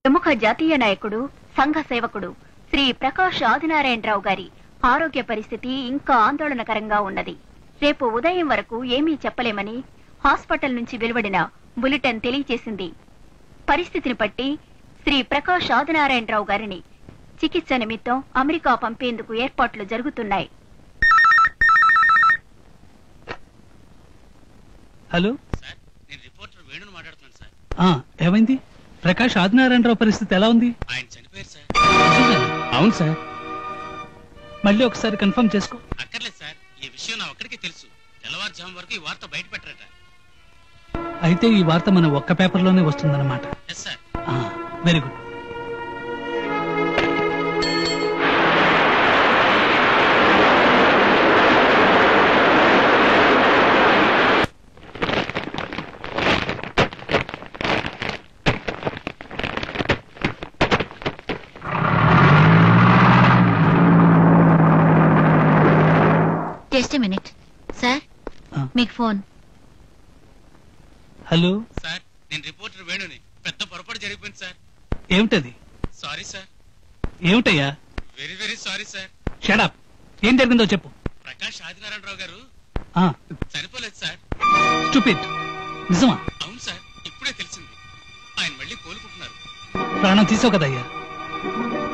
ప్రముఖ జాతీయ నాయకుడు సంఘ సేవకుడు శ్రీ ప్రకాష్ ఆదినారాయణరావు గారి ఆరోగ్య పరిస్థితి ఇంకా ఆందోళనకరంగా ఉన్నది. రేపు ఉదయం వరకు ఏమీ చెప్పలేమని హాస్పిటల్ నుంచి వెలువడిన బులెటిన్ తెలియజేసింది. పరిస్థితిని బట్టి శ్రీ ప్రకాష్ ఆదినారాయణరావు గారిని చికిత్స నిమిత్తం అమెరికా పంపేందుకు ఏర్పాట్లు జరుగుతున్నాయి. హలో సార్, నేను రిపోర్టర్ వేణుని మాట్లాడుతున్నాను సార్. ఏమైంది? ప్రకాష్ ఆదినారాయణరావు పరిస్థితి ఎలా ఉంది? ఆయన చనిపోయారు సార్. అవును సార్, మళ్ళీ ఒకసారి కన్ఫర్మ్ చేసుకో. అక్కర్లేదు సార్, ఈ విషయం నా ఒక్కడికే తెలుసు. తెల్లవారుజాము వరకు ఈ వార్త బయట పెట్టరట. అయితే ఈ వార్త మన ఒక్క పేపర్లోనే వస్తుందన్నమాట. Yes sir. Very good. Just minute sir, మీకు ఫోన్. హలో సార్, నేను రిపోర్టర్ వేణుని. పెద్ద పొరపాటు జరిగిపోయింది సార్. ఏమిటది? Sorry sir. ఏమిటయ్యా? Very very sorry sir. Shut up. ఏం జరిగిందో చెప్పు. ప్రకాష్ ఆదినారాయణరావు గారు చనిపోలేదు సార్. స్టూపిడ్. నిజమా? అవును సార్, ఇప్పుడే తెలిసింది. ఆయన మళ్ళీ కోలుకుంటున్నారు. ప్రాణం తీసావు కదయ్యా.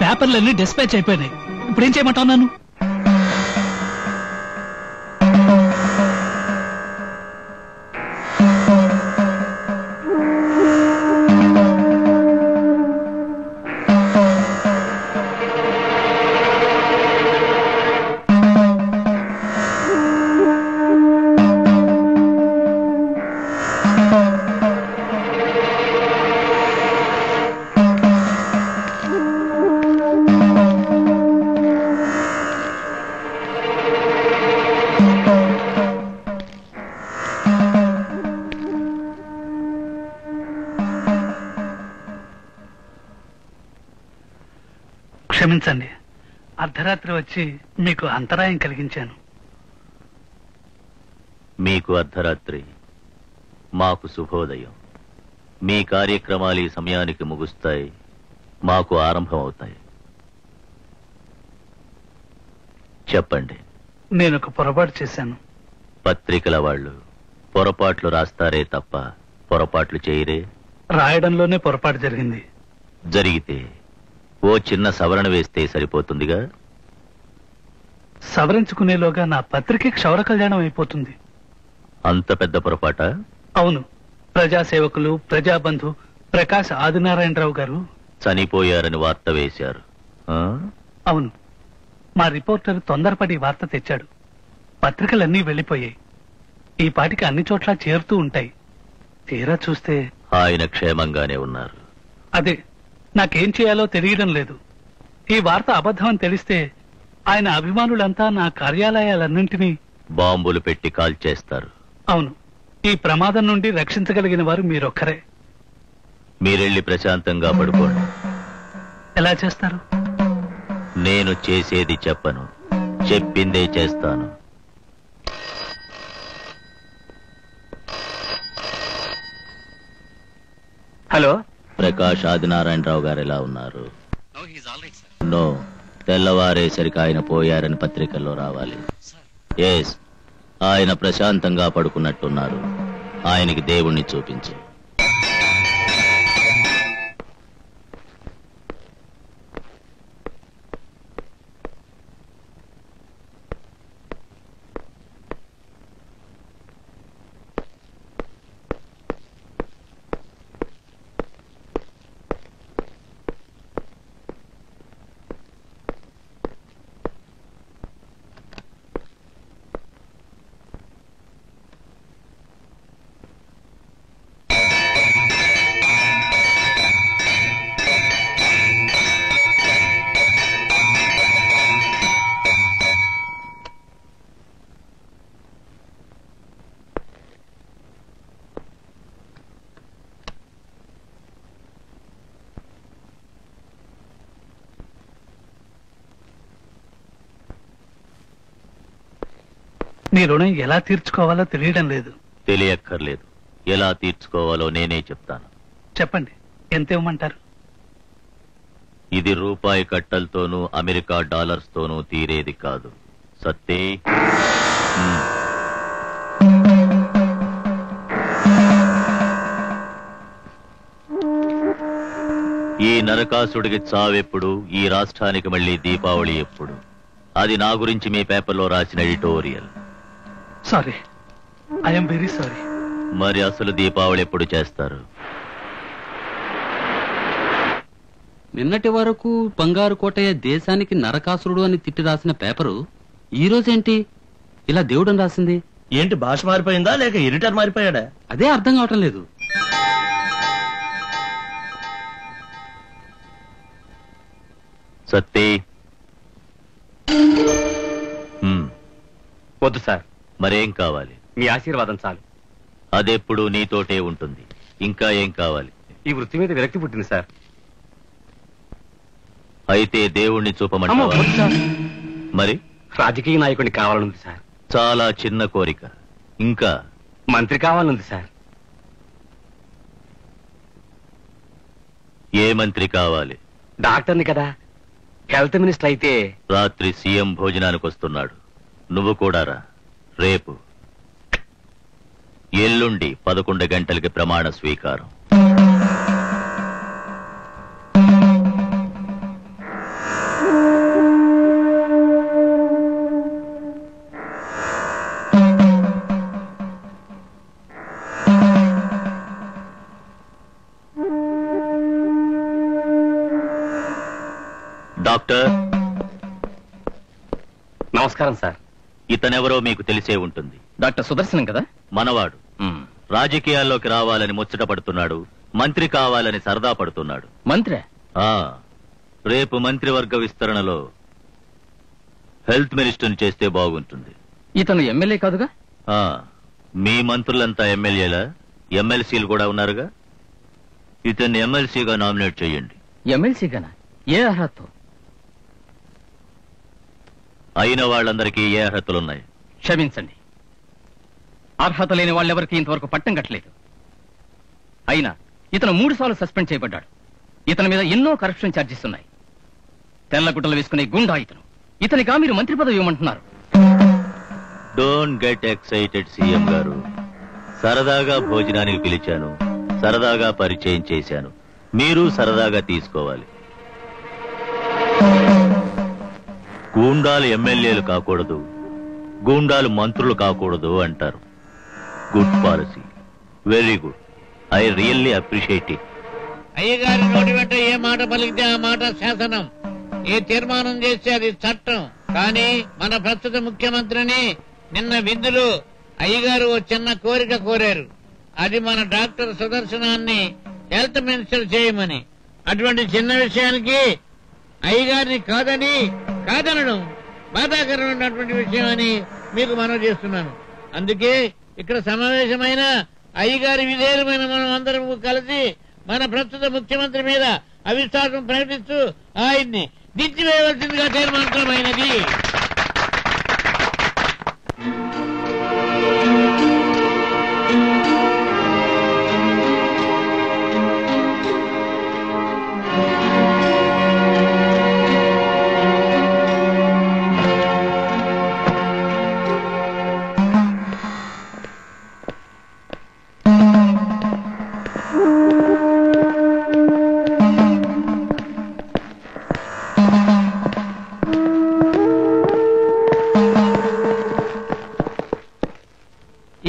పేపర్లన్నీ డిస్పాచ్ అయిపోయినాయి. ఇప్పుడు ఏం చేయమంటావు నన్ను? క్షమించండి, అర్ధరాత్రి వచ్చి మీకు అంతరాయం కలిగించాను. మీకు అర్ధరాత్రి, మాకు శుభోదయం. మీ కార్యక్రమాలు ఈ సమయానికి ముగుస్తాయి, మాకు ఆరంభం అవుతాయి. చెప్పండి. నేను ఒక పొరపాటు చేశాను. పత్రికల వాళ్ళు పొరపాట్లు రాస్తారే తప్ప పొరపాట్లు చేయరే. రాయడంలోనే పొరపాటు జరిగింది. జరిగితే ఓ చిన్న సవరణ వేస్తే సరిపోతుందిగా. సవరించుకునేలోగా నా పత్రిక క్షౌర కళ్యాణం అయిపోతుంది. అంత పెద్ద పొరపాట? అవును. ప్రజాసేవకులు, ప్రజాబంధు ప్రకాష్ ఆదినారాయణరావు గారు చనిపోయారని వార్త వేశారు. అవును. మా రిపోర్టర్ తొందరపడి వార్త తెచ్చాడు. పత్రికలన్నీ వెళ్లిపోయాయి. ఈ పాటికి అన్ని చోట్ల చేరుతూ ఉంటాయి. తీరా చూస్తే ఆయన క్షేమంగానే ఉన్నారు. అదే నాకేం చేయాలో తెలియడం లేదు. ఈ వార్త అబద్ధం అని తెలిస్తే ఆయన అభిమానులంతా నా కార్యాలయాలన్నింటినీ బాంబులు పెట్టి కాల్చేస్తారు. అవును. ఈ ప్రమాదం నుండి రక్షించగలిగిన వారు మీరొక్కరే. మీరెళ్ళి ప్రశాంతంగా పడుకోండి. ఎలా చేస్తారు? నేను చేసేది చెప్పను, చెప్పిందే చేస్తాను. హలో, ప్రకాష్ ఆదినారాయణరావు గారు ఎలా ఉన్నారు? No, he is all right sir. No, తెల్లవారేసరికి ఆయన పోయారని పత్రికల్లో రావాలి. ఎస్, ఆయన ప్రశాంతంగా పడుకున్నట్టున్నారు. ఆయనకి దేవుణ్ణి చూపించు. నీ రుణం ఎలా తీర్చుకోవాలో తెలియడం లేదు. తెలియక్కర్లేదు. ఎలా తీర్చుకోవాలో నేనే చెప్తాను. చెప్పండి, ఎంత ఇవ్వమంటారు? ఇది రూపాయి కట్టలతోనూ అమెరికా డాలర్స్ తోనూ తీరేది కాదు. సత్తే ఈ నరకాసుడికి చావెప్పుడు, ఈ రాష్ట్రానికి మళ్ళీ దీపావళి ఎప్పుడు? అది నా గురించి మీ పేపర్లో రాసిన editorial. Sorry, I'm very sorry. మరి అసలు దీపావళి ఎప్పుడు చేస్తారు? నిన్నటి వరకు బంగారు కోటయ్య దేశానికి నరకాసురుడు అని తిట్టి రాసిన పేపరు ఈ రోజేంటి ఇలా దేవుడని రాసింది? ఏంటి భాష మారిపోయిందా లేక ఎడిటర్ మారిపోయాడా? అదే అర్థం కావటం లేదు. సత్తే వద్దు సార్. మరేం కావాలి? మీ ఆశీర్వాదం చాలు. అదెప్పుడు నీతోటే ఉంటుంది. ఇంకా ఏం కావాలి? ఈ వృత్తి మీద విరక్తి పుట్టింది సార్. అయితే దేవుణ్ణి చూపమంటావా? మరి రాజకీయ నాయకుడిని కావాలనుంది సార్. చాలా చిన్న కోరిక. ఇంకా మంత్రి కావాలనుంది సార్. ఏ మంత్రి కావాలి? డాక్టర్ని కదా. హెల్త్ మినిస్టర్ అయితే. రాత్రి సీఎం భోజనానికి వస్తున్నాడు, నువ్వు కూడా రా. రేపు ఎల్లుండి 11 గంటలకి ప్రమాణ స్వీకారం. డాక్టర్ నమస్కారం సార్. ఇతనెవరో మీకు తెలిసే ఉంటుంది. డాక్టర్ సుదర్శనం కదా? మనవాడు. రాజకీయాల్లోకి రావాలని ముచ్చట పడుతున్నాడు, మంత్రి కావాలని సరదా పడుతున్నాడు. మంత్రి? రేపు మంత్రివర్గ విస్తరణలో హెల్త్ మినిస్టర్ని చేస్తే బాగుంటుంది. ఇతను ఎమ్మెల్యే కాదుగా? మీ మంత్రులంతా ఎమ్మెల్యేలా? ఎమ్మెల్సీలు కూడా ఉన్నారుగా. ఇతన్ని ఎమ్మెల్సీగా నామినేట్ చేయండి. ఎమ్మెల్సీగానా? ఏ అర్హత? అయిన వాళ్ళందరికీ ఏ అర్హతలున్నాయి? క్షమించండి, అర్హత లేని వాళ్ళెవరికి ఇంతవరకు పట్టం కట్టలేదు. అయినా ఇతను 3 సార్లు సస్పెండ్ చేయబడ్డాడు. ఇతని మీద ఎన్నో కరప్షన్ ఛార్జెస్ ఉన్నాయి. తెల్లగుడ్డలు వేసుకునే గుండా ఇతను. ఇతనిగా మీరు మంత్రి పదవి ఇవ్వమంటున్నారు. డోంట్ గెట్ ఎక్సైటెడ్ సీఎం గారు. సరదాగా భోజనానికి పిలిచాను, సరదాగా పరిచయం చేశాను. మీరు సరదాగా తీసుకోవాలి. గూండాలు ఎమ్మెల్యేలు కాకూడదు, గూండాలు మంత్రులు కాకూడదు అంటారు. Good policy, very good. I really appreciate it. అయ్యగారి నోటి వెంట ఏ మాట పలికితే ఆ మాట శాసనం, ఏ తీర్మానం చేస్తే అది చట్టం. కానీ మన ప్రస్తుత ముఖ్యమంత్రిని నిన్న విందులో అయ్యగారు ఓ చిన్న కోరిక కోరారు. అది మన డాక్టర్ సుదర్శనాన్ని హెల్త్ మినిస్టర్ చేయమని. అటువంటి చిన్న విషయానికి అయ్యగారిని కాదనడం బాధాకరమైనటువంటి విషయం అని మీకు మనవి చేస్తున్నాను. అందుకే ఇక్కడ సమావేశమైన అయ్యగారి విధేయులమైన మనం అందరం కలిసి మన ప్రస్తుత ముఖ్యమంత్రి మీద అవిశ్వాసం ప్రకటిస్తూ ఆయన్ని దించివేయవలసిందిగా తీర్మానితమైనది.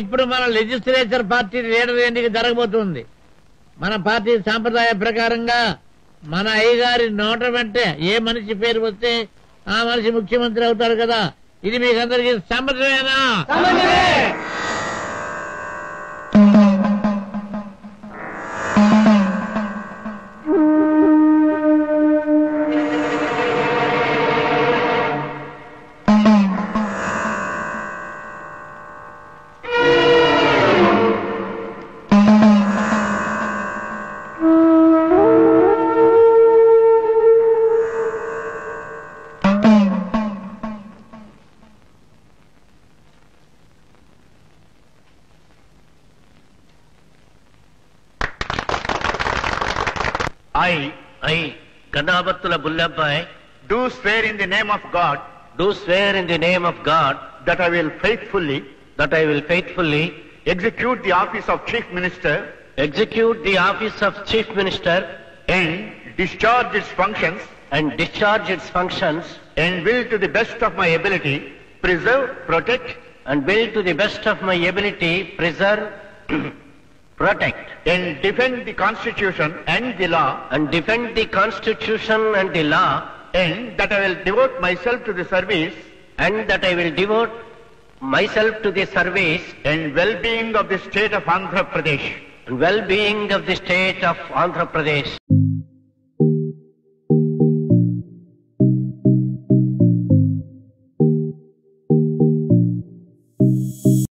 ఇప్పుడు మన లెజిస్లేచర్ పార్టీ లీడర్ ఎన్నిక జరగబోతుంది. మన పార్టీ సాంప్రదాయ ప్రకారంగా మన అయ్యగారి నోట వెంటే ఏ మనిషి పేరు వస్తే ఆ మనిషి ముఖ్యమంత్రి అవుతారు కదా. ఇది మీకందరికీ సమ్మతమేనా? Kannabathula Bullabbai do swear in the name of God do swear in the name of God that I will faithfully execute the office of Chief Minister execute the office of Chief Minister and discharge its functions and will to the best of my ability preserve, protect and defend the Constitution and the law and that I will devote myself to the service and well-being of the state of Andhra Pradesh.